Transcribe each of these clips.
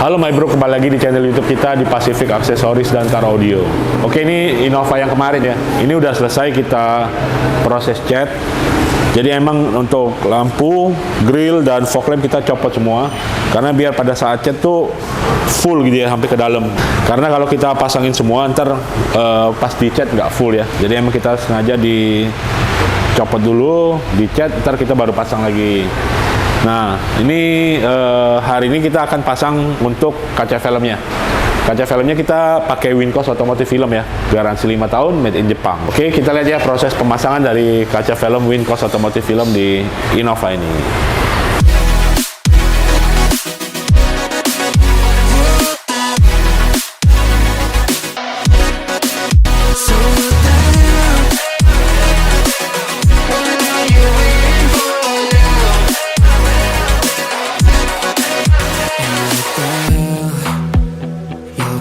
Halo my bro, kembali lagi di channel YouTube kita di Pacific Accessories dan Car Audio. Oke, ini Innova yang kemarin ya. Ini udah selesai kita proses cat. Jadi emang untuk lampu, grill dan fog lamp kita copot semua karena biar pada saat cat tuh full gitu ya sampai ke dalam. Karena kalau kita pasangin semua ntar pas di cat nggak full ya. Jadi emang kita sengaja dicopot dulu, di cat, ntar kita baru pasang lagi. Nah, ini hari ini kita akan pasang untuk kaca filmnya. Kaca filmnya kita pakai Wincos Automotive Film ya, garansi 5 tahun, made in Jepang. Oke, kita lihat ya proses pemasangan dari kaca film Wincos Automotive Film di Innova ini.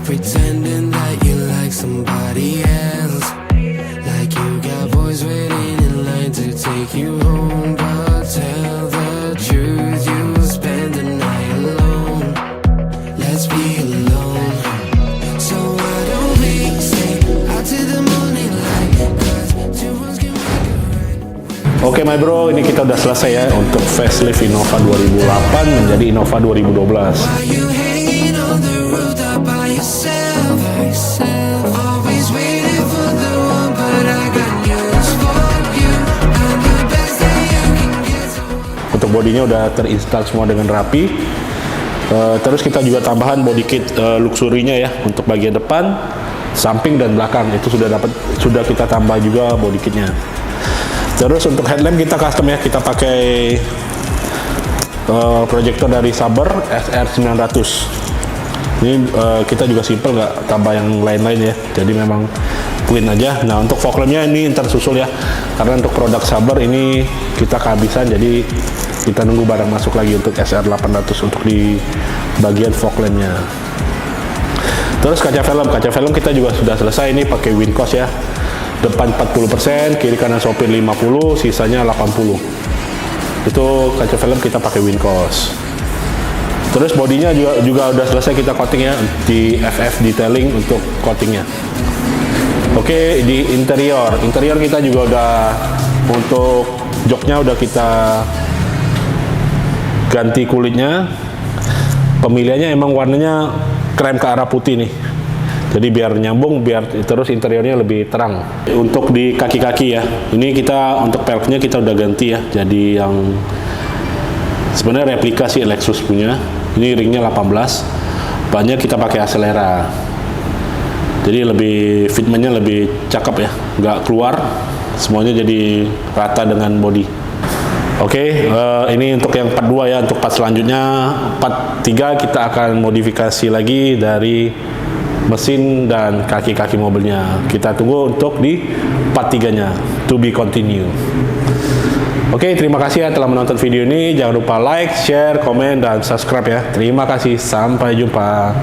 Pretending that you like somebody else, like you got boys waiting in line to take you home. But tell the truth, you'll spend the night alone. Let's be alone. So why don't we stay out to the morning light? 'Cause two wrongs can make a right. Oke my bro, ini kita udah selesai ya untuk facelift Innova 2008 menjadi Innova 2012. Why you hanging on the rooftop by yourself? Always waiting for the one, but I got news for you. I'm the best that you can get. Untuk bodinya udah terinstall semua dengan rapi. Terus kita juga tambahan body kit luxurinya ya untuk bagian depan, samping dan belakang itu sudah kita tambah juga body kitnya. Terus untuk headlamp kita custom ya, kita pakai proyektor dari Saber SR900. Ini kita juga simple, nggak tambah yang lain-lain ya, jadi memang clean aja. Nah untuk fog lampnya ini ntar susul ya, karena untuk produk Saber ini kita kehabisan, jadi kita nunggu barang masuk lagi untuk SR800 untuk di bagian fog lampnya. Terus kaca film kita juga sudah selesai, ini pakai Wincos ya, depan 40%, kiri kanan sopir 50%, sisanya 80%. Itu kaca film kita pakai Wincos. Terus bodinya juga udah selesai kita coating ya, di FF detailing untuk coatingnya. Oke, di interior kita juga udah untuk joknya udah kita ganti kulitnya. Pemilihannya emang warnanya krem ke arah putih nih. Jadi biar nyambung, biar terus interiornya lebih terang. Untuk di kaki-kaki ya, ini kita untuk peleknya kita udah ganti ya, jadi yang sebenarnya replika sih Lexus punya. Ini ringnya 18, bannya kita pakai Acelera, jadi lebih fitmentnya lebih cakep ya, nggak keluar, semuanya jadi rata dengan body. Oke, ini untuk yang part 2 ya. Untuk part selanjutnya, part 3 kita akan modifikasi lagi dari mesin dan kaki-kaki mobilnya. Kita tunggu untuk di part 3 nya, to be continue. Oke, terima kasih ya telah menonton video ini. Jangan lupa like, share, komen, dan subscribe ya. Terima kasih, sampai jumpa.